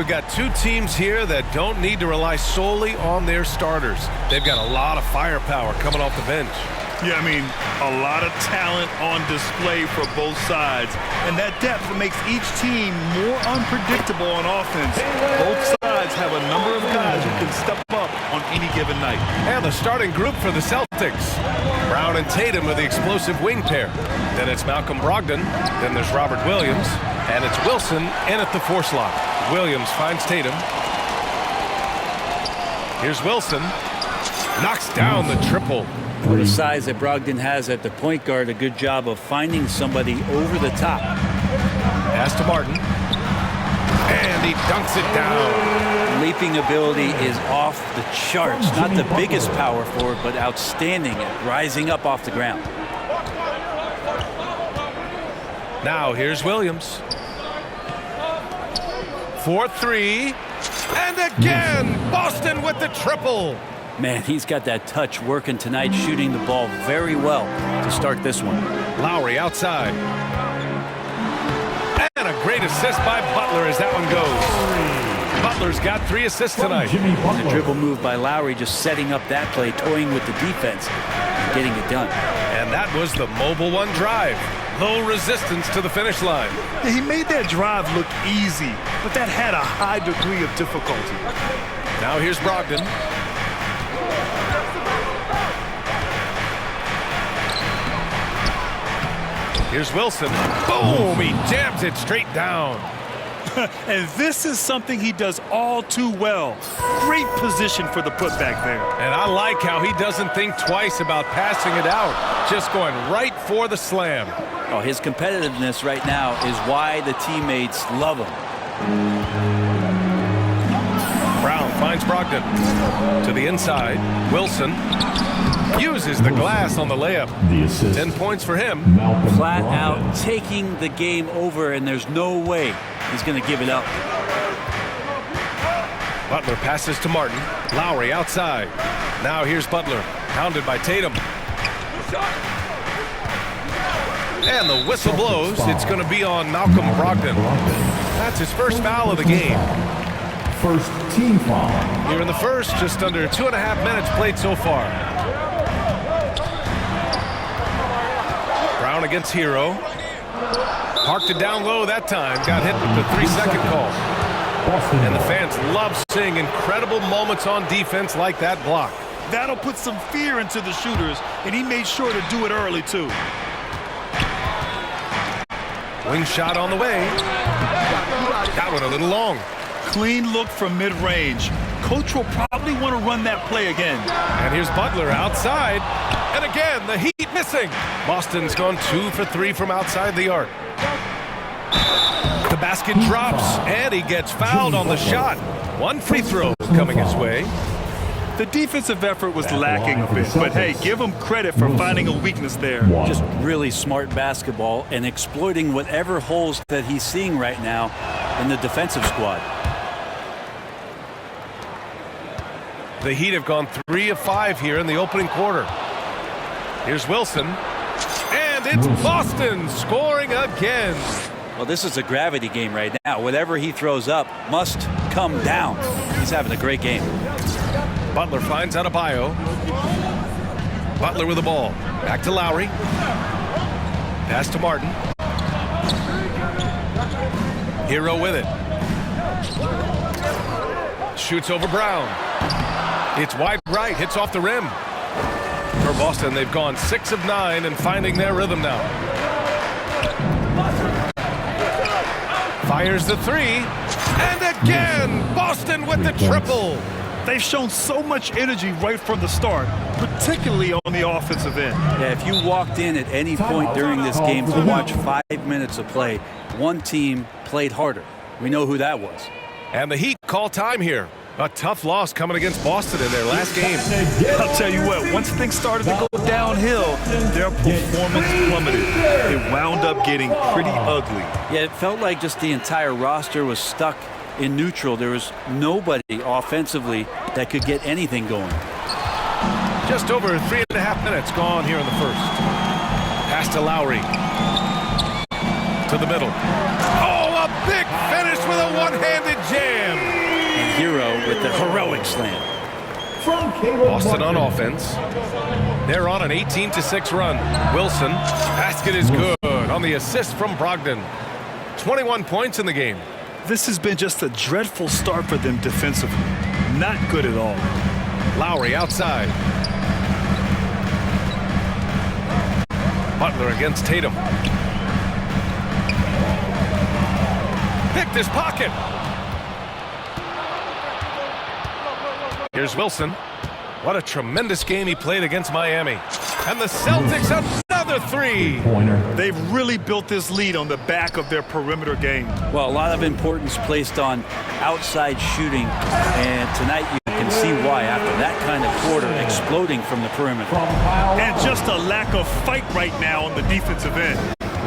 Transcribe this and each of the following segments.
we've got two teams here that don't need to rely solely on their starters. They've got a lot of firepower coming off the bench. Yeah, I mean, a lot of talent on display for both sides. And that depth makes each team more unpredictable on offense. Both sides have a number of guys who can step up on any given night. And the starting group for the Celtics. Brown and Tatum are the explosive wing pair. Then it's Malcolm Brogdon. Then there's Robert Williams. And it's Wilson in at the 4 slot. Williams finds Tatum. Here's Wilson. Knocks down the triple. Well, the size that Brogdon has at the point guard, a good job of finding somebody over the top. Pass to Martin. And he dunks it down. Leaping ability is off the charts. Not the biggest power forward, but outstanding at rising up off the ground. Now here's Williams. 4-3. And again, Boston with the triple. Man, he's got that touch working tonight, shooting the ball very well to start this one. Lowry outside. And a great assist by Butler as that one goes. Butler's got 3 assists tonight. The dribble move by Lowry, just setting up that play, toying with the defense, getting it done. And that was the mobile one drive. Low resistance to the finish line. Yeah, he made that drive look easy, but that had a high degree of difficulty. Now here's Brogdon. Here's Wilson. Boom! He jams it straight down. And this is something he does all too well. Great position for the putback there. And I like how he doesn't think twice about passing it out. Just going right for the slam. Oh, his competitiveness right now is why the teammates love him. Brown finds Brogdon. To the inside. Wilson uses the glass on the layup. 10 points for him. Flat out taking the game over, and there's no way he's going to give it up. Butler passes to Martin. Lowry outside. Now here's Butler. Pounded by Tatum. And the whistle blows. It's going to be on Malcolm Brogdon. That's his first foul of the game. First team foul. Here in the first, just under 2.5 minutes played so far. Brown against Hero. Parked it down low that time. Got hit with the 3-second call. And the fans love seeing incredible moments on defense like that block. That'll put some fear into the shooters, and he made sure to do it early, too. Wing shot on the way. That one a little long. Clean look from mid-range. Coach will probably want to run that play again. And here's Butler outside. And again, the Heat missing. Boston's gone 2 for 3 from outside the arc. The basket drops, and he gets fouled on the shot. 1 free throw coming his way. The defensive effort was lacking a bit, but hey, give him credit for finding a weakness there. Just really smart basketball and exploiting whatever holes that he's seeing right now in the defensive squad. The Heat have gone 3 of 5 here in the opening quarter. Here's Wilson. And it's Boston scoring again. Well, this is a gravity game right now. Whatever he throws up must come down. He's having a great game. Butler finds Adebayo. Butler with the ball. Back to Lowry. Pass to Martin. Hero with it. Shoots over Brown. It's wide right. Hits off the rim. For Boston, they've gone 6 of 9 and finding their rhythm now. Fires the 3. And again, Boston with the triple. They've shown so much energy right from the start, particularly on the offensive end. Yeah, if you walked in at any point during this game to watch 5 minutes of play, one team played harder. We know who that was. And the Heat call time here. A tough loss coming agaest Boston in their last game. I'll tell you what, once things started to go downhill, their performance plummeted. It wound up getting pretty ugly. Yeah, it felt like just the entire roster was stuck in neutral. There was nobody offensively that could get anything going. Just over 3.5 minutes gone here in the first. Pass to Lowry. To the middle. Oh, a big finish with a one-handed jam. And Hero with the heroic slam. From Caleb Boston on Martin. offense. They're on an 18-6 run. Wilson, basket is good on the assist from Brogdon. 21 points in the game. This has been just a dreadful start for them defensively. Not good at all. Lowry outside. Butler against Tatum. Picked his pocket. Here's Wilson. What a tremendous game he played against Miami. And the Celtics another three. Pointer. They've really built this lead on the back of their perimeter game. Well, a lot of importance placed on outside shooting, and tonight you can see why after that kind of quarter exploding from the perimeter. From Kyle And just a lack of fight right now on the defensive end.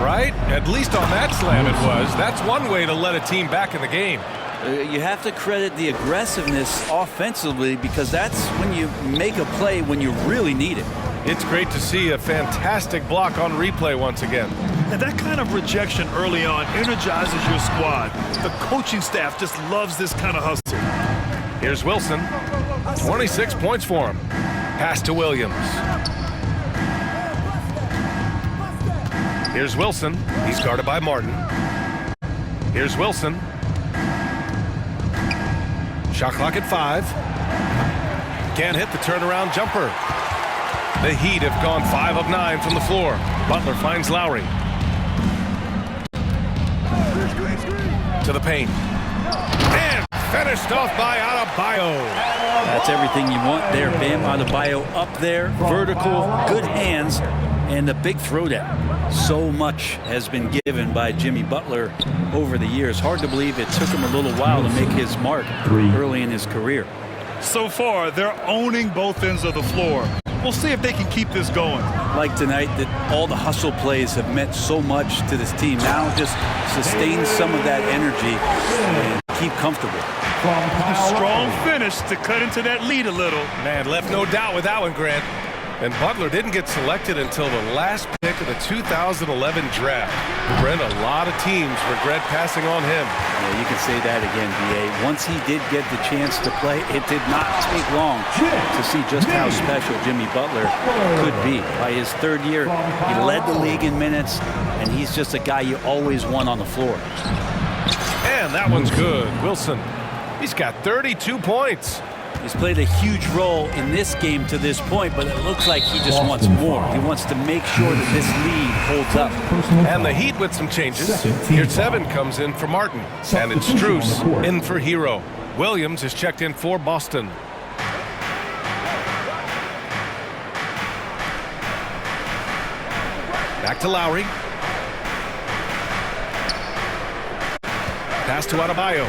Right? At least on that slam it was. That's one way to let a team back in the game. You have to credit the aggressiveness offensively because that's when you make a play when you really need it. It's great to see a fantastic block on replay once again. And that kind of rejection early on energizes your squad. The coaching staff just loves this kind of hustle. Here's Wilson. 26 points for him. Pass to Williams. Here's Wilson. He's guarded by Martin. Here's Wilson. Shot clock at 5. Can't hit the turnaround jumper. The Heat have gone 5 of 9 from the floor. Butler finds Lowry. To the paint. And finished off by Adebayo. That's everything you want there. Bam Adebayo up there, vertical, good hands, and the big throwdown. So much has been given by Jimmy Butler over the years. Hard to believe it took him a little while to make his mark early in his career. So far, they're owning both ends of the floor. We'll see if they can keep this going. Like tonight, that all the hustle plays have meant so much to this team. Now just sustain some of that energy and keep comfortable. From A Kyle strong Lowry. finish to cut into that lead a little. Man, left no doubt with that one, Grant. And Butler didn't get selected until the last pick of the 2011 draft. Brent, a lot of teams regret passing on him. Yeah, you can say that again, B.A. Once he did get the chance to play, it did not take long to see just how special Jimmy Butler could be. By his third year, he led the league in minutes, and he's just a guy you always want on the floor. And that one's good. Wilson, he's got 32 points. He's played a huge role in this game to this point, but it looks like he just wants more. He wants to make sure that this lead holds up. Personal And the foul. Heat with some changes. Second team Here foul. 7 comes in for Martin. And it's Substitution on the Strus court. in for Hero. Williams is checked in for Boston. Back to Lowry. Pass to Adebayo.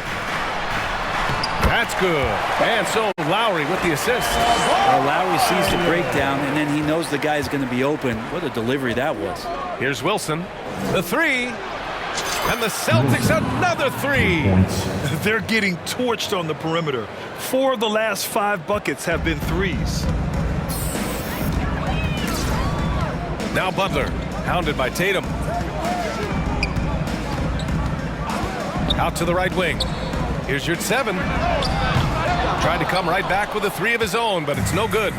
That's good. And so Lowry with the assist. Well, Lowry sees the breakdown, and then he knows the guy's going to be open. What a delivery that was. Here's Wilson. The 3. And the Celtics another 3. Points. They're getting torched on the perimeter. 4 of the last 5 buckets have been threes. Now Butler, hounded by Tatum. Out to the right wing. Here's your 7. Tried to come right back with a 3 of his own, but it's no good.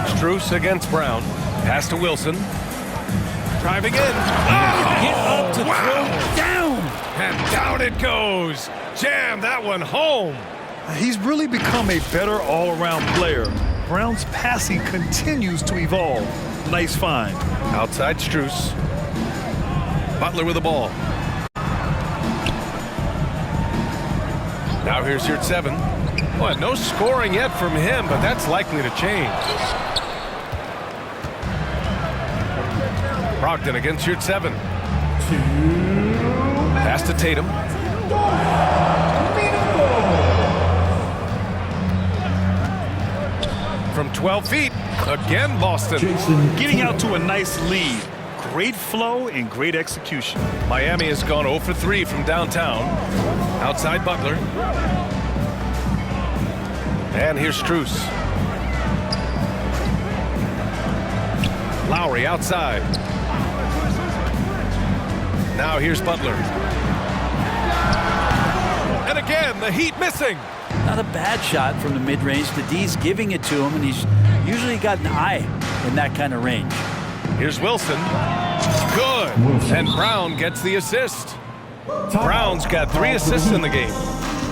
Strus against Brown. Pass to Wilson. Driving in. Oh, Get up to wow. throw down. And down it goes. Jam that one home. He's really become a better all-around player. Brown's passing continues to evolve. Nice find. Outside Strus. Butler with the ball. Now here's your 7. Well, no scoring yet from him, but that's likely to change. Brogdon against your 7. Pass to Tatum. From 12 feet, again Boston. Jason Getting out to a nice lead. Great flow and great execution. Miami has gone 0 for 3 from downtown. Outside Butler. And here's Strus. Lowry outside. Now here's Butler. And again, the Heat missing. Not a bad shot from the mid-range. The D's giving it to him, and he's usually got an eye in that kind of range. Here's Wilson. Good. And Brown gets the assist. Brown's got 3 assists in the game.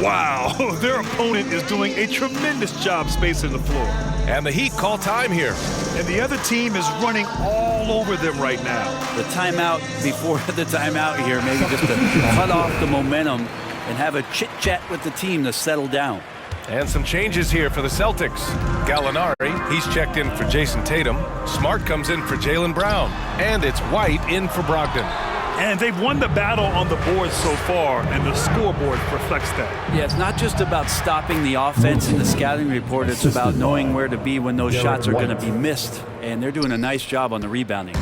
Wow, their opponent is doing a tremendous job spacing the floor. And the Heat call time here. And the other team is running all over them right now. The timeout before the timeout here, maybe just to cut off the momentum and have a chit-chat with the team to settle down. And some changes here for the Celtics. Gallinari, he's checked in for Jason Tatum. Smart comes in for Jaylen Brown. And it's White in for Brogdon. And they've won the battle on the board so far, and the scoreboard reflects that. Yeah, it's not just about stopping the offense in the scouting report. It's about knowing where to be when those shots are going to be missed. And they're doing a nice job on the rebounding.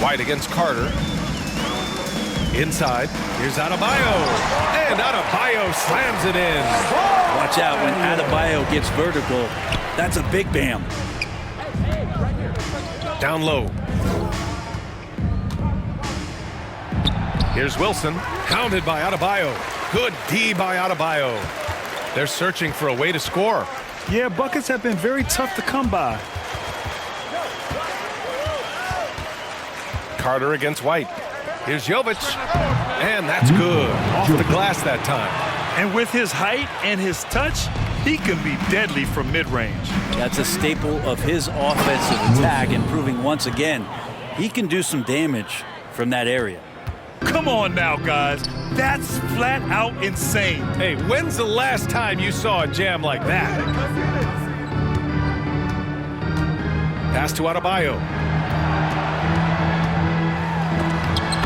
White against Carter. Inside, here's Adebayo. And Adebayo slams it in. Watch out when Adebayo gets vertical. That's a big bam. Down low. Here's Wilson, hounded by Adebayo. Good D by Adebayo. They're searching for a way to score. Yeah, buckets have been very tough to come by. Carter against White. Here's Jovic. And that's good. Off the glass that time. And with his height and his touch, he can be deadly from mid-range. That's a staple of his offensive attack, and proving once again he can do some damage from that area. Come on now, guys. That's flat out insane. Hey, when's the last time you saw a jam like that? Pass to Adebayo.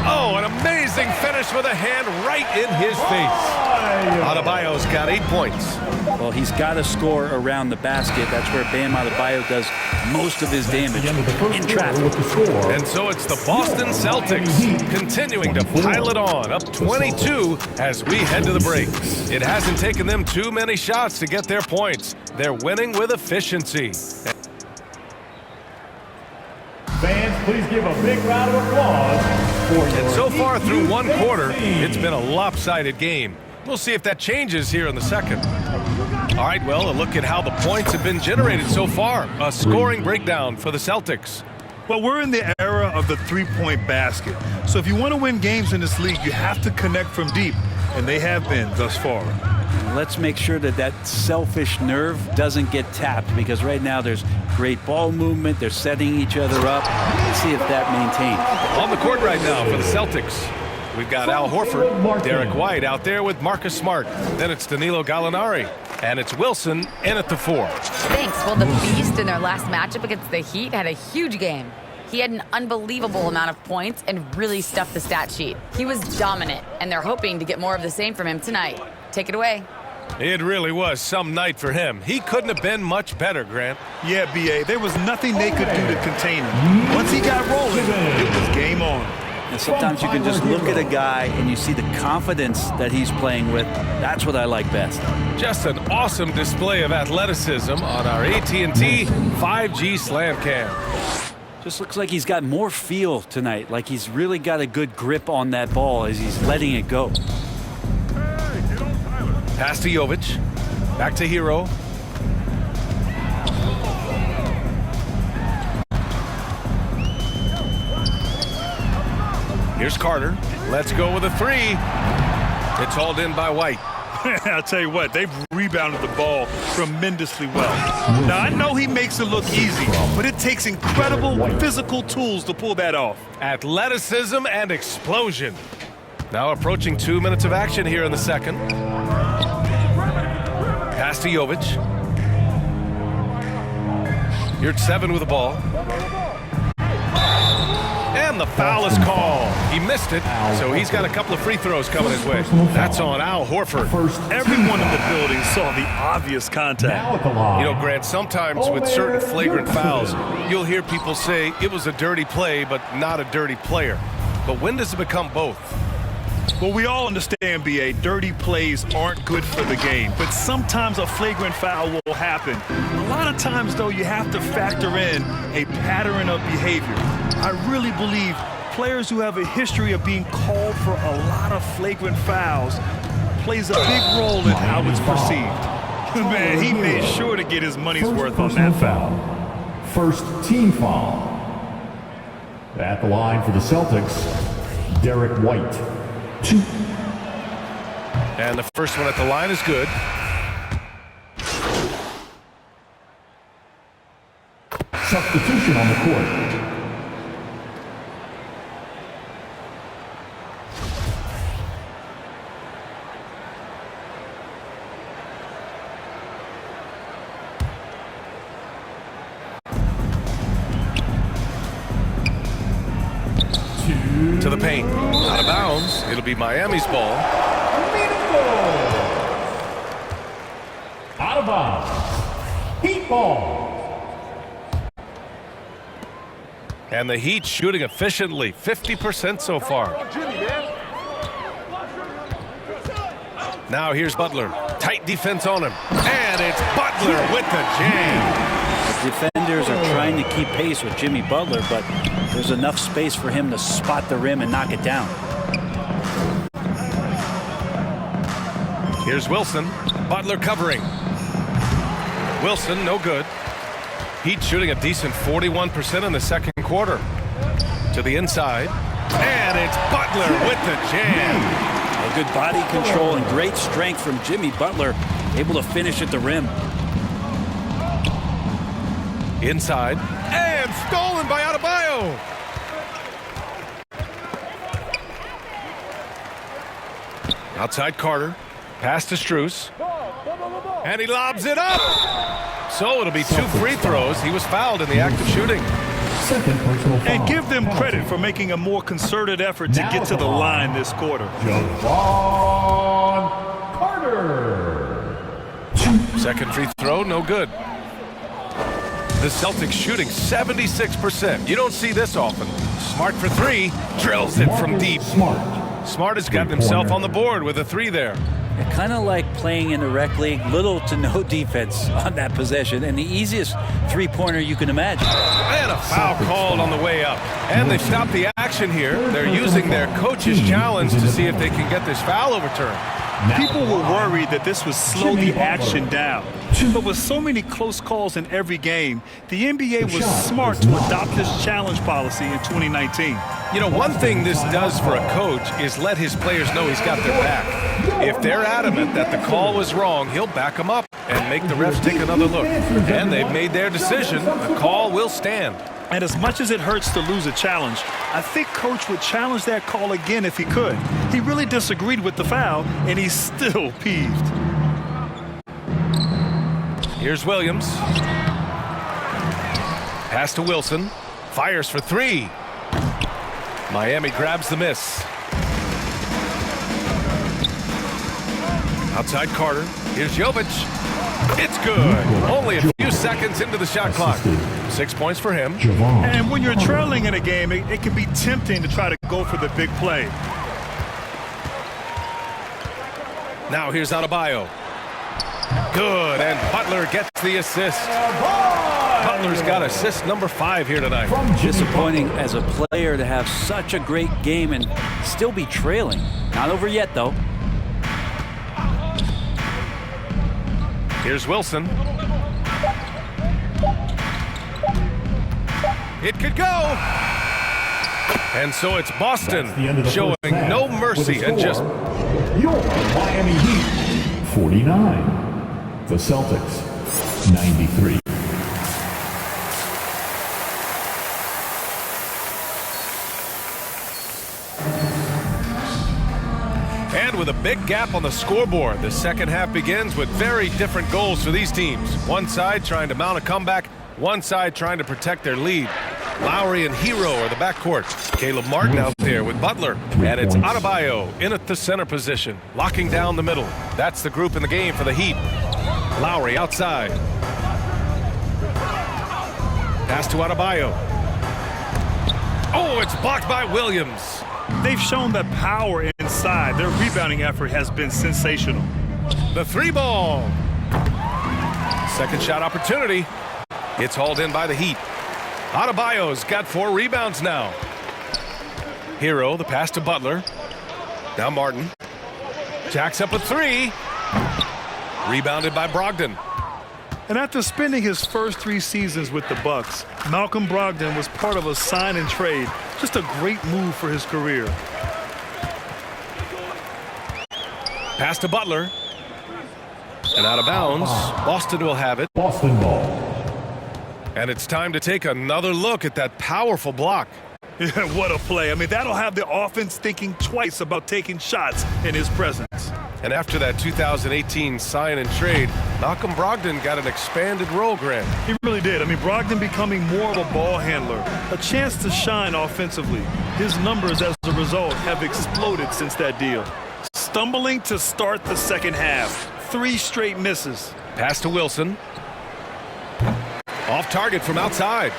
Oh, an amazing finish with a hand right in his face. Adebayo's got 8 points. Well, he's got to score around the basket. That's where Bam Adebayo does most of his damage in traffic. And so it's the Boston Celtics continuing to pile it on, up 22 as we head to the break. It hasn't taken them too many shots to get their points. They're winning with efficiency. Fans, please give a big round of applause. And so far through one quarter, it's been a lopsided game. We'll see if that changes here in the second. All right, well, a look at how the points have been generated so far. A scoring breakdown for the Celtics. Well, we're in the era of the three-point basket. So if you want to win games in this league, you have to connect from deep. And they have been thus far. Let's make sure that that selfish nerve doesn't get tapped, because right now there's great ball movement. They're setting each other up. Let's see if that maintains. On the court right now for the Celtics, we've got Al Horford, Derek White out there with Marcus Smart. Then it's Danilo Gallinari. And it's Wilson in at the 4. Thanks. Well, the Beast in their last matchup against the Heat had a huge game. He had an unbelievable amount of points and really stuffed the stat sheet. He was dominant, and they're hoping to get more of the same from him tonight. Take it away. It really was some night for him. He couldn't have been much better, Grant. Yeah, B.A., there was nothing they could do to contain him. Once he got rolling, it was game on. And sometimes you can just look at a guy and you see the confidence that he's playing with. That's what I like best. Just an awesome display of athleticism on our AT&T 5G Slam Cam. Just looks like he's got more feel tonight, like he's really got a good grip on that ball as he's letting it go. Pass to Jovic. Back to Hero. Here's Carter. Let's go with a 3. It's hauled in by White. I'll tell you what, they've rebounded the ball tremendously well. Now, I know he makes it look easy, but it takes incredible physical tools to pull that off. Athleticism and explosion. Now approaching 2 minutes of action here in the second. Pass to Jovic. You're at 7 with the ball. And the foul is called. He missed it, so he's got a couple of free throws coming his way. That's on Al Horford. Everyone in the building saw the obvious contact. You know, Grant, sometimes with certain flagrant fouls, you'll hear people say it was a dirty play, but not a dirty player. But when does it become both? Well, we all understand, B.A., dirty plays aren't good for the game, but sometimes a flagrant foul will happen. A lot of times, though, you have to factor in a pattern of behavior. I really believe players who have a history of being called for a lot of flagrant fouls plays a big role in how it's perceived. Man, he made sure to get his money's worth on that foul. First team foul. At the line for the Celtics, Derek White. 2. And the first one at the line is good. Substitution on the court. To the paint. Out of bounds. It'll be Miami's ball. Out of bounds. Heat ball. And the Heat shooting efficiently. 50% so far. Now here's Butler. Tight defense on him. And it's Butler with the jam. The defenders are trying to keep pace with Jimmy Butler, but there's enough space for him to spot the rim and knock it down. Here's Wilson. Butler covering. Wilson, no good. Heat shooting a decent 41% in the second quarter. To the inside. And it's Butler with the jam. A good body control and great strength from Jimmy Butler, able to finish at the rim. Inside. And stolen by Adebayo. Outside Carter. Pass to Strus. And he lobs it up. So it'll be 2 free throws. He was fouled in the act of shooting. Second personal foul. And give them credit for making a more concerted effort to get to the line this quarter. Javon Carter. 2. Second free throw, no good. The Celtics shooting 76%. You don't see this often. Smart for 3. Drills it from deep. Smart has gotten himself on the board with a 3 there. Kind of like playing in the rec league, little to no defense on that possession, and the easiest three-pointer you can imagine. And a foul called on the way up. And they've stopped the action here. They're using their coach's challenge to see if they can get this foul overturned. People were worried that this would slow the action down. But with so many close calls in every game, the NBA was smart to adopt this challenge policy in 2019. You know, one thing this does for a coach is let his players know he's got their back. If they're adamant that the call was wrong, he'll back them up and make the refs take another look. And they've made their decision. The call will stand. And as much as it hurts to lose a challenge, I think Coach would challenge that call again if he could. He really disagreed with the foul, and he's still peeved. Here's Williams. Pass to Wilson. Fires for 3. Miami grabs the miss. Outside Carter. Here's Jovic. It's good. Only a few seconds into the shot clock. 6 points for him. And when you're trailing in a game, it can be tempting to try to go for the big play. Now here's Adebayo. Good, and Butler gets the assist. Butler's got assist number 5 here tonight. Disappointing as a player to have such a great game and still be trailing. Not over yet, though. Here's Wilson. It could go. And so it's Boston showing no mercy and just... Your Miami Heat, 49. The Celtics, 93. And with a big gap on the scoreboard, the second half begins with very different goals for these teams. One side trying to mount a comeback, one side trying to protect their lead. Lowry and Hero are the backcourt. Caleb Martin out there with Butler. And it's Adebayo in at the center position, locking down the middle. That's the group in the game for the Heat. Lowry outside. Pass to Adebayo. Oh, it's blocked by Williams. They've shown that power inside. Their rebounding effort has been sensational. The 3 ball. Second shot opportunity. It's hauled in by the Heat. Adebayo's got 4 rebounds now. Hero, the pass to Butler. Now Martin. Jacks up a 3. Rebounded by Brogdon. And after spending his first 3 seasons with the Bucks, Malcolm Brogdon was part of a sign and trade. Just a great move for his career. Pass to Butler. And out of bounds. Boston will have it. Boston ball. And it's time to take another look at that powerful block. Yeah, what a play. I mean, that'll have the offense thinking twice about taking shots in his presence. And after that 2018 sign and trade, Malcolm Brogdon got an expanded role, Grant. He really did. I mean, Brogdon becoming more of a ball handler, a chance to shine offensively. His numbers as a result have exploded since that deal. Stumbling to start the second half. 3 straight misses. Pass to Wilson. Off target from outside.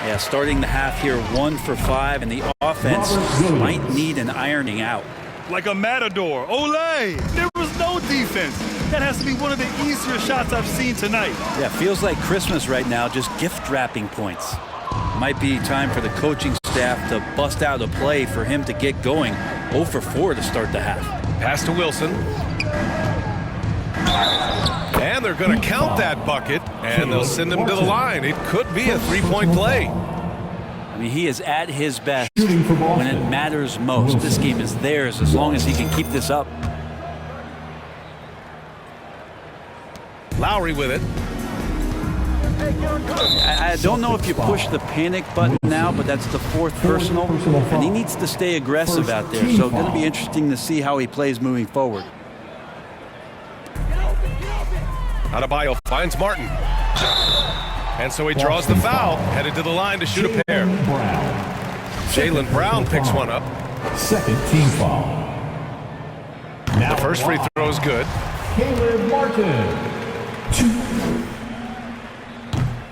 Yeah, starting the half here 1 for 5, and the offense might need an ironing out. Like a matador. Olay! There was no defense. That has to be one of the easier shots I've seen tonight. Yeah, feels like Christmas right now, just gift wrapping points. Might be time for the coaching staff to bust out a play for him to get going. 0 for 4 to start the half. Pass to Wilson. And they're going to count that bucket, and they'll send him to the line. It could be a 3-point play. I mean, he is at his best when it matters most. This game is theirs as long as he can keep this up. Lowry with it. I don't know if you push the panic button now, but that's the 4th personal, and he needs to stay aggressive out there. So it's going to be interesting to see how he plays moving forward. Adebayo finds Martin. And so he draws the foul, headed to the line to shoot a pair. Jaylen Brown picks one up. Second team foul. The first free throw is good. Caleb Martin. 2.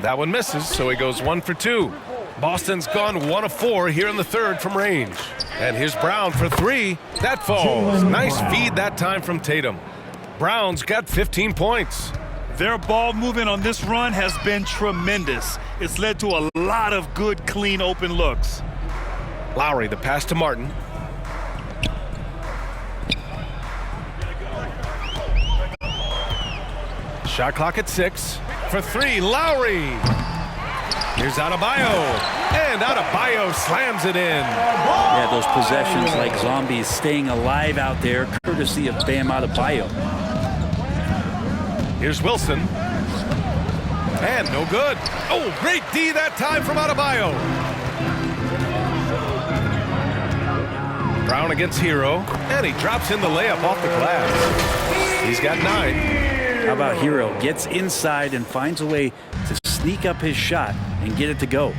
That one misses, so he goes 1 for 2. Boston's gone 1 of 4 here in the third from range. And here's Brown for 3. That falls. Nice feed that time from Tatum. Brown's got 15 points. Their ball movement on this run has been tremendous. It's led to a lot of good, clean, open looks. Lowry, the pass to Martin. Shot clock at 6. For 3, Lowry. Here's Adebayo. And Adebayo slams it in. Yeah, those possessions like zombies staying alive out there, courtesy of Bam Adebayo. Here's Wilson. And no good. Oh, great D that time from Adebayo. Brown against Hero. And he drops in the layup off the glass. He's got 9. How about Hero? Gets inside and finds a way to sneak up his shot and get it to go.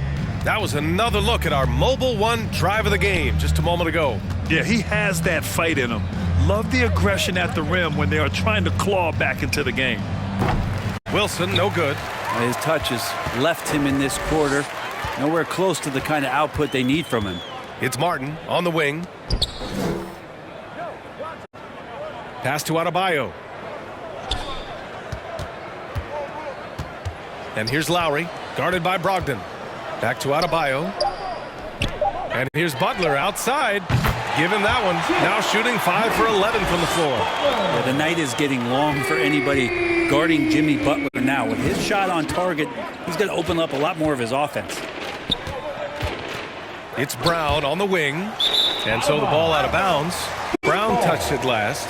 That was another look at our Mobile One drive of the game just a moment ago. Yeah, he has that fight in him. Love the aggression at the rim when they are trying to claw back into the game. Wilson, no good. His touch has left him in this quarter. Nowhere close to the kind of output they need from him. It's Martin on the wing. Pass to Adebayo. And here's Lowry, guarded by Brogdon. Back to Adebayo. And here's Butler outside. Give him that one. Now shooting 5 for 11 from the floor. Yeah, the night is getting long for anybody guarding Jimmy Butler now. With his shot on target, he's going to open up a lot more of his offense. It's Brown on the wing. And so the ball out of bounds. Brown touched it last.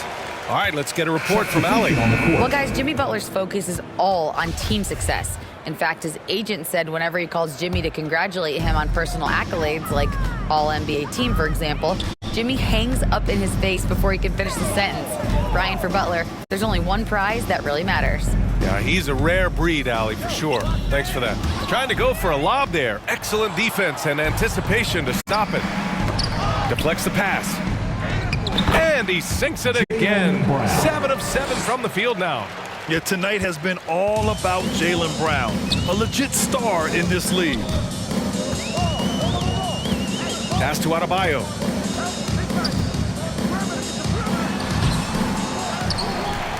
All right, let's get a report from Allie. Well, guys, Jimmy Butler's focus is all on team success. In fact, his agent said whenever he calls Jimmy to congratulate him on personal accolades, like All-NBA team, for example, Jimmy hangs up in his face before he can finish the sentence. Ryan, for Butler, there's only one prize that really matters. Yeah, he's a rare breed, Allie, for sure. Thanks for that. Trying to go for a lob there. Excellent defense and anticipation to stop it. Deflects the pass. And he sinks it again. 7 of 7 from the field now. Yeah, tonight has been all about Jaylen Brown, a legit star in this league. Pass to Adebayo.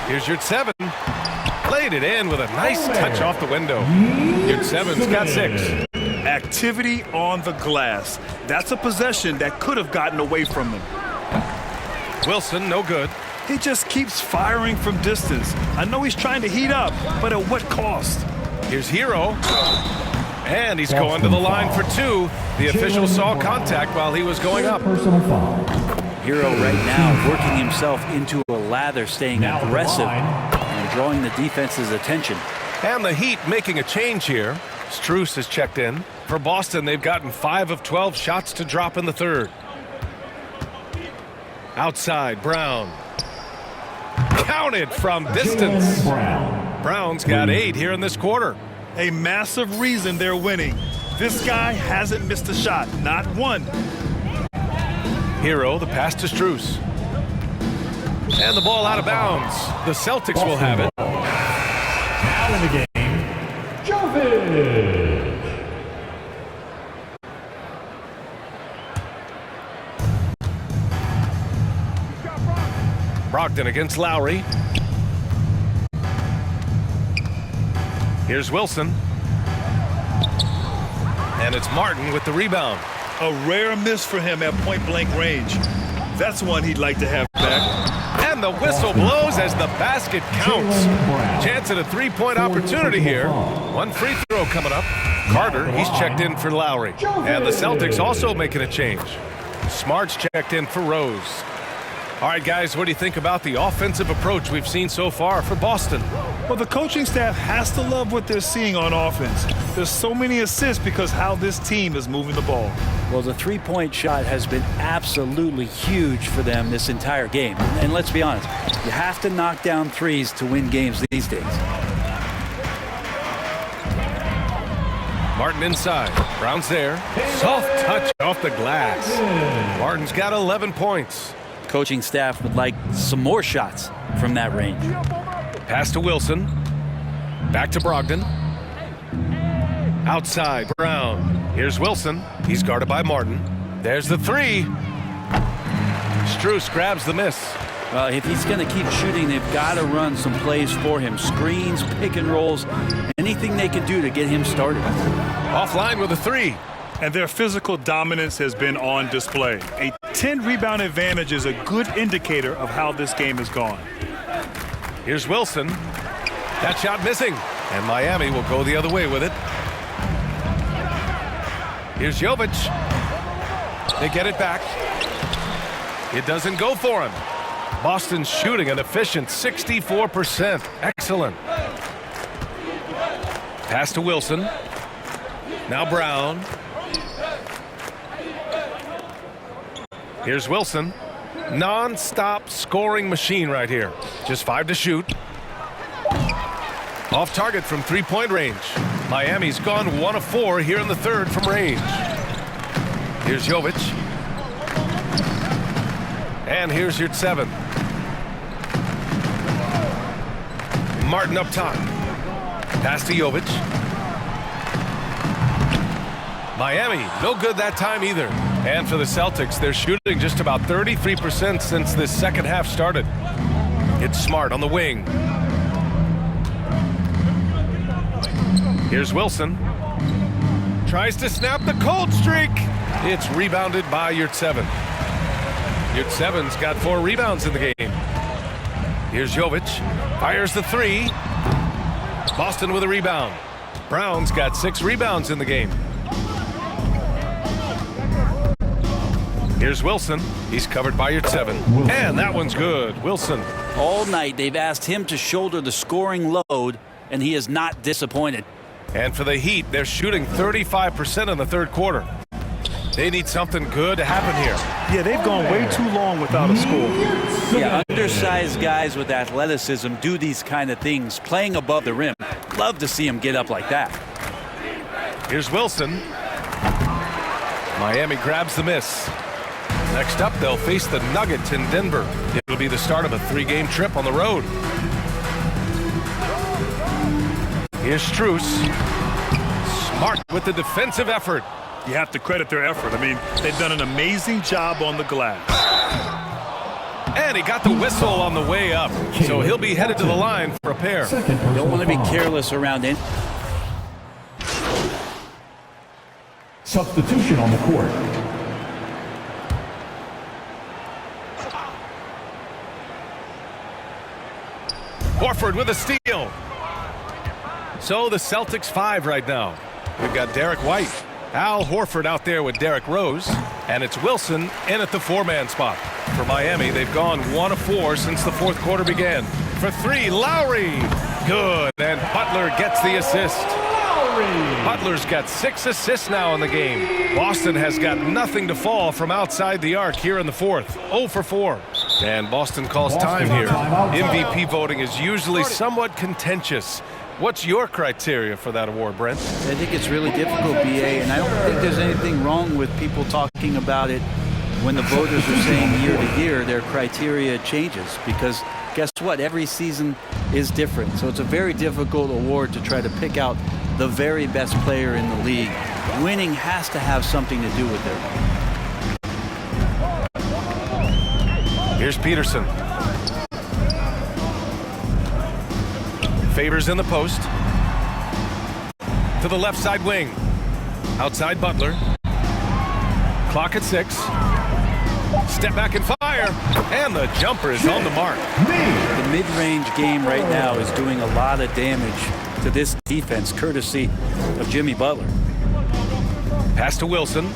Here's Yurt-Seven. Laid it in with a nice touch off the window. Yurt-Seven's got 6. Activity on the glass. That's a possession that could have gotten away from them. Wilson, no good. He just keeps firing from distance. I know he's trying to heat up, but at what cost? Here's Hero. And he's going to the line for two. The official saw contact while he was going up. Personal foul. Hero right now working himself into a lather, staying aggressive and drawing the defense's attention. And the Heat making a change here. Strus has checked in. For Boston, they've gotten 5 of 12 shots to drop in the third. Outside, Brown. Counted from distance. Brown's got 8 here in this quarter. A massive reason they're winning. This guy hasn't missed a shot, not one. Hero, the pass to Strus. And the ball out of bounds. The Celtics will have it. Now in the game, Jovic. Brogdon against Lowry. Here's Wilson. And it's Martin with the rebound. A rare miss for him at point-blank range. That's one he'd like to have back. And the whistle blows as the basket counts. Chance at a three-point opportunity here. One free throw coming up. Carter, he's checked in for Lowry. And the Celtics also making a change. Smart's checked in for Rose. All right, guys, what do you think about the offensive approach we've seen so far for Boston? Well, the coaching staff has to love what they're seeing on offense. There's so many assists because how this team is moving the ball. Well, the three-point shot has been absolutely huge for them this entire game. And let's be honest, you have to knock down threes to win games these days. Martin inside. Brown's there. Soft touch off the glass. Martin's got 11 points. Coaching staff would like some more shots from that range. Pass to Wilson. Back to Brogdon. Outside, Brown. Here's Wilson. He's guarded by Martin. There's the three. Strus grabs the miss. Well, if he's going to keep shooting, they've got to run some plays for him. Screens, pick and rolls, anything they can do to get him started. Offline with a three. And their physical dominance has been on display. A 10-rebound advantage is a good indicator of how this game has gone. Here's Wilson. That shot missing. And Miami will go the other way with it. Here's Jovic. They get it back. It doesn't go for him. Boston's shooting an efficient 64%. Excellent. Pass to Wilson. Now Brown. Here's Wilson. Non-stop scoring machine right here. Just 5 to shoot. Off target from three-point range. Miami's gone 1 of 4 here in the third from range. Here's Jovic. And here's your 7. Martin up top. Pass to Jovic. Miami, no good that time either. And for the Celtics, they're shooting just about 33% since this second half started. It's Smart on the wing. Here's Wilson. Tries to snap the cold streak. It's rebounded by Yurtseven. Yurtseven's got 4 rebounds in the game. Here's Jovic. Fires the 3. Boston with a rebound. Brown's got 6 rebounds in the game. Here's Wilson. He's covered by Yurtseven. And that one's good. Wilson. All night they've asked him to shoulder the scoring load, and he is not disappointed. And for the Heat, they're shooting 35% in the third quarter. They need something good to happen here. Yeah, they've gone way too long without a score. Yeah, undersized guys with athleticism do these kind of things, playing above the rim. Love to see him get up like that. Here's Wilson. Miami grabs the miss. Next up, they'll face the Nuggets in Denver. It'll be the start of a 3-game trip on the road. Here's Strus. Smart with the defensive effort. You have to credit their effort. I mean, they've done an amazing job on the glass. And he got the whistle on the way up. So he'll be headed to the line for a pair. Don't want to be careless around it. Substitution on the court. Horford with a steal. So the Celtics 5 right now. We've got Derek White, Al Horford out there with Derrick Rose, and it's Wilson in at the 4-man spot. For Miami, they've gone 1 of 4 since the fourth quarter began. For 3, Lowry. Good, and Butler gets the assist. Butler's got 6 assists now in the game. Boston has got nothing to fall from outside the arc here in the fourth. 0 for 4. And Boston calls time here. MVP voting is usually somewhat contentious. What's your criteria for that award, Brent? I think it's really difficult, BA, and I don't think there's anything wrong with people talking about it when the voters are saying year to year their criteria changes, because guess what? Every season is different. So it's a very difficult award to try to pick out the very best player in the league. Winning has to have something to do with it. Here's Peterson. Favors in the post. To the left side wing. Outside Butler. Clock at 6. Step back and fire. And the jumper is on the mark. The mid-range game right now is doing a lot of damage to this defense, courtesy of Jimmy Butler. Pass to Wilson.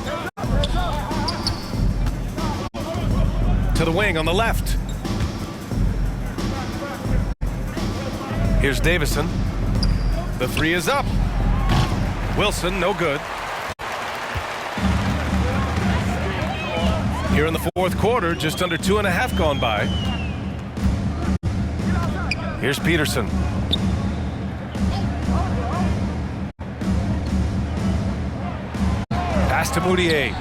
To the wing on the left. Here's Davison. The 3 is up. Wilson, no good. Here in the fourth quarter, just under 2.5 gone by. Here's Peterson. Pass to Moutier.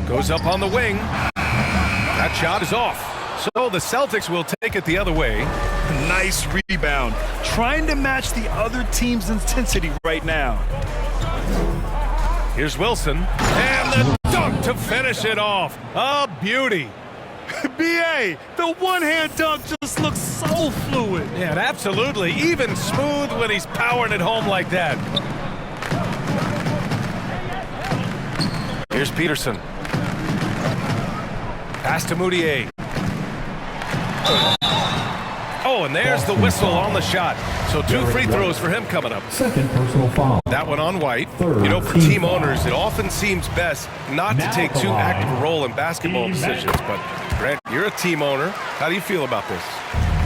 Goes up on the wing. That shot is off. So the Celtics will take it the other way. Nice rebound. Trying to match the other team's intensity right now. Here's Wilson. And the dunk to finish it off. A beauty. BA, the one-hand dunk just looks so fluid. Yeah, and absolutely. Even smooth when he's powering it home like that. Here's Peterson. Pass to Moutier. Oh, and there's the whistle on the shot. So 2 free throws for him coming up. Second personal foul. That one on White. Third You know, for team team foul. owners, it often seems best not to Now take the too line. active a role in basketball decisions. But, Brent, you're a team owner. How do you feel about this?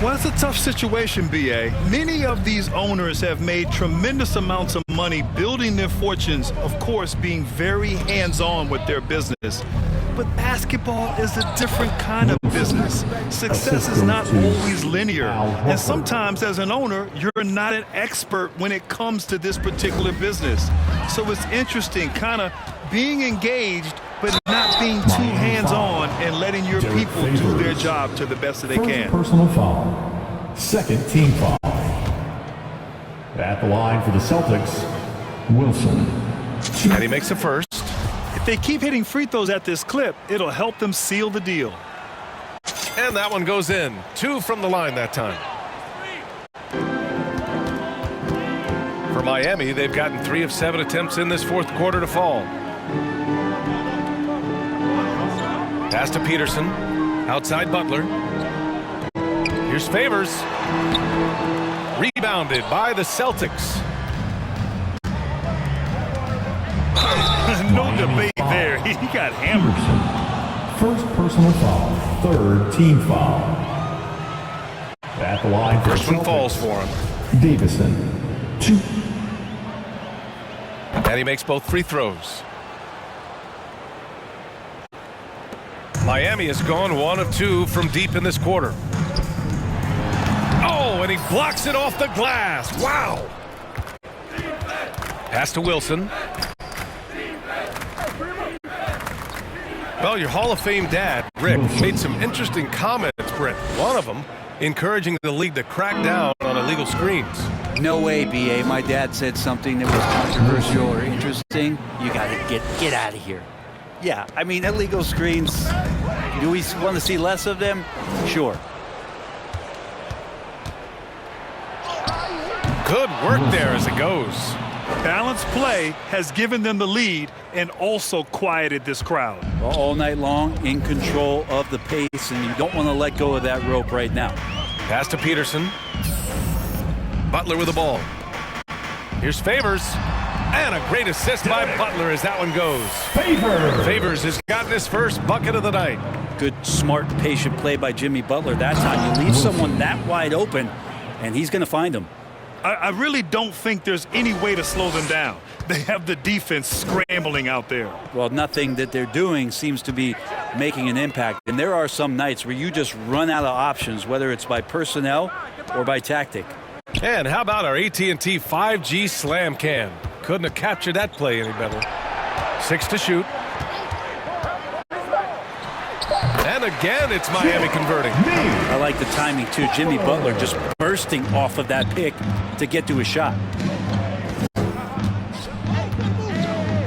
Well, it's a tough situation, BA. Many of these owners have made tremendous amounts of money building their fortunes, of course, being very hands-on with their business. But basketball is a different kind of business. Success is not always linear. And sometimes as an owner, you're not an expert when it comes to this particular business. So it's interesting, kind of being engaged, but not being too hands-on and letting your people do their job to the best that they First can. personal foul. Second team foul. At the line for the Celtics, Wilson. And he makes the first. If they keep hitting free throws at this clip, it'll help them seal the deal. And that one goes in. 2 from the line that time. For Miami, they've gotten 3 of 7 attempts in this fourth quarter to fall. Pass to Peterson. Outside Butler. Here's Favors. Rebounded by the Celtics. No debate there. He got hammered. First personal foul. Third team foul. At the line for First the one falls for him. Celtics, Davison. 2. And he makes both free throws. Miami has gone 1 of 2 from deep in this quarter. Oh, and he blocks it off the glass. Wow. Pass to Wilson. Well, your Hall of Fame dad, Rick, made some interesting comments, Brent. One of them encouraging the league to crack down on illegal screens. No way, BA. My dad said something that was controversial or interesting. You got to get out of here. Yeah, I mean, illegal screens, do we want to see less of them? Sure. Good work there as it goes. Balanced play has given them the lead and also quieted this crowd. Well, all night long, in control of the pace, and you don't want to let go of that rope right now. Pass to Peterson. Butler with the ball. Here's Favors. And a great assist by Butler as that one goes. Favors has gotten his first bucket of the night. Good, smart, patient play by Jimmy Butler that time. You leave someone that wide open, and he's going to find him. I really don't think there's any way to slow them down. They have the defense scrambling out there. Well, nothing that they're doing seems to be making an impact. And there are some nights where you just run out of options, whether it's by personnel or by tactic. And how about our AT&T 5G Slam Cam? Couldn't have captured that play any better. 6 to shoot. And again, it's Miami converting. I like the timing, too. Jimmy Butler just bursting off of that pick to get to his shot.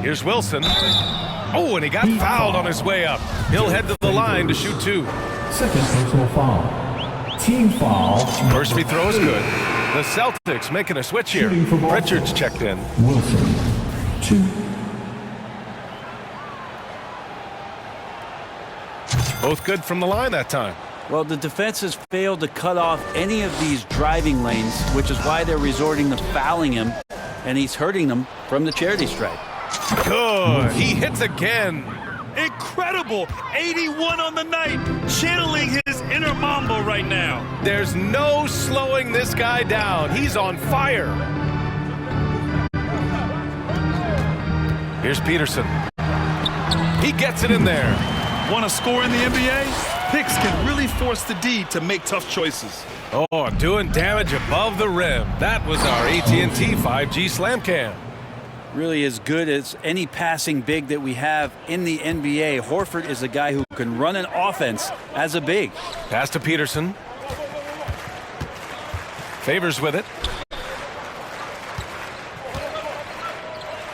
Here's Wilson. Oh, and he got fouled on his way up. He'll head to the line to shoot 2. Second personal foul. Team foul. First free throw is good. The Celtics making a switch here. Richards checked in. Wilson. 2. Both good from the line that time. Well, the defense has failed to cut off any of these driving lanes, which is why they're resorting to fouling him, and he's hurting them from the charity stripe. Good. He hits again. Incredible. 81 on the night. Channeling his inner Mamba right now. There's no slowing this guy down. He's on fire. Here's Peterson. He gets it in there. Want to score in the NBA? Picks can really force the D to make tough choices. Oh, doing damage above the rim. That was our AT&T 5G Slam Cam. Really as good as any passing big that we have in the NBA. Horford is a guy who can run an offense as a big. Pass to Peterson. Favors with it.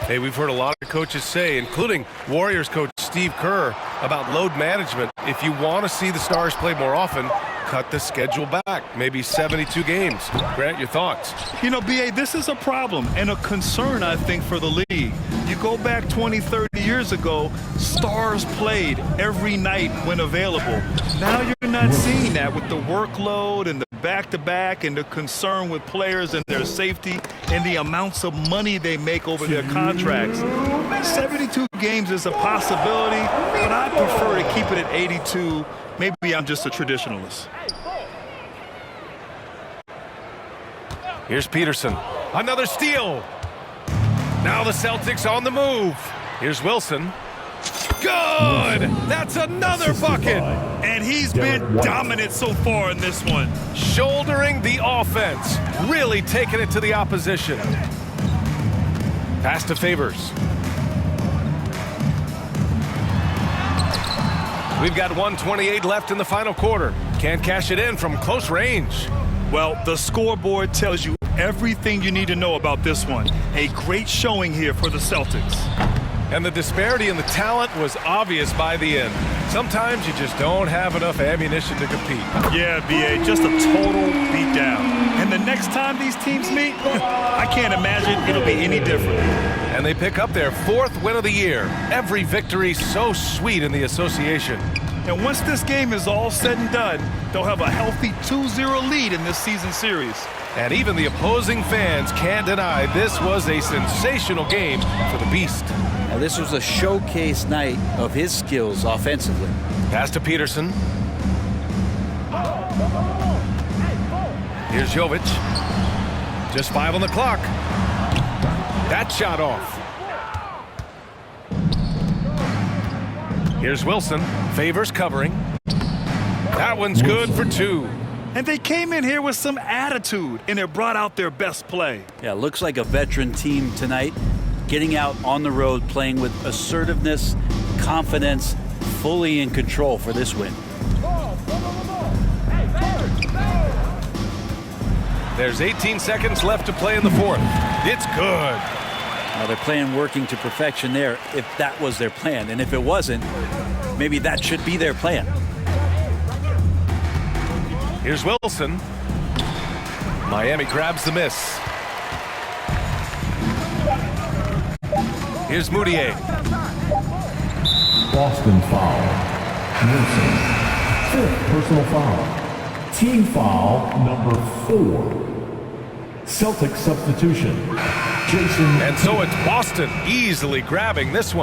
Hey, we've heard a lot of coaches say, including Warriors coach Steve Kerr, about load management. If you want to see the Stars play more often, cut the schedule back, maybe 72 games. Grant, your thoughts? You know, B.A., this is a problem and a concern, I think, for the league. You go back 20, 30 years ago, Stars played every night when available. Now you're not seeing that with the workload and the back-to-back and the concern with players and their safety and the amounts of money they make over their contracts. 72 games is a possibility, but I prefer to keep it at 82. Maybe I'm just a traditionalist. Here's Peterson. Another steal. Now the Celtics on the move. Here's Wilson. Good! That's another bucket! And he's been dominant so far in this one. Shouldering the offense. Really taking it to the opposition. Pass to Favors. We've got 1:28 left in the final quarter. Can't cash it in from close range. Well, the scoreboard tells you everything you need to know about this one. A great showing here for the Celtics. And the disparity in the talent was obvious by the end. Sometimes you just don't have enough ammunition to compete. Yeah, B.A., just a total beatdown. And the next time these teams meet, I can't imagine it'll be any different. And they pick up their 4th win of the year. Every victory so sweet in the association. And once this game is all said and done, they'll have a healthy 2-0 lead in this season series. And even the opposing fans can't deny this was a sensational game for the Beast. Now, this was a showcase night of his skills offensively. Pass to Peterson. Here's Jovic. Just 5 on the clock. That shot off. Here's Wilson. Favors covering. That one's good for 2. And they came in here with some attitude, and it brought out their best play. Yeah, looks like a veteran team tonight, getting out on the road, playing with assertiveness, confidence, fully in control for this win. There's 18 seconds left to play in the 4th. It's good. Now they're playing working to perfection there, if that was their plan. And if it wasn't, maybe that should be their plan. Here's Wilson. Miami grabs the miss. Here's Moutier. Boston foul. Wilson. 5th personal foul. Team foul number 4. Celtics substitution. Jason. And so it's Boston easily grabbing this one.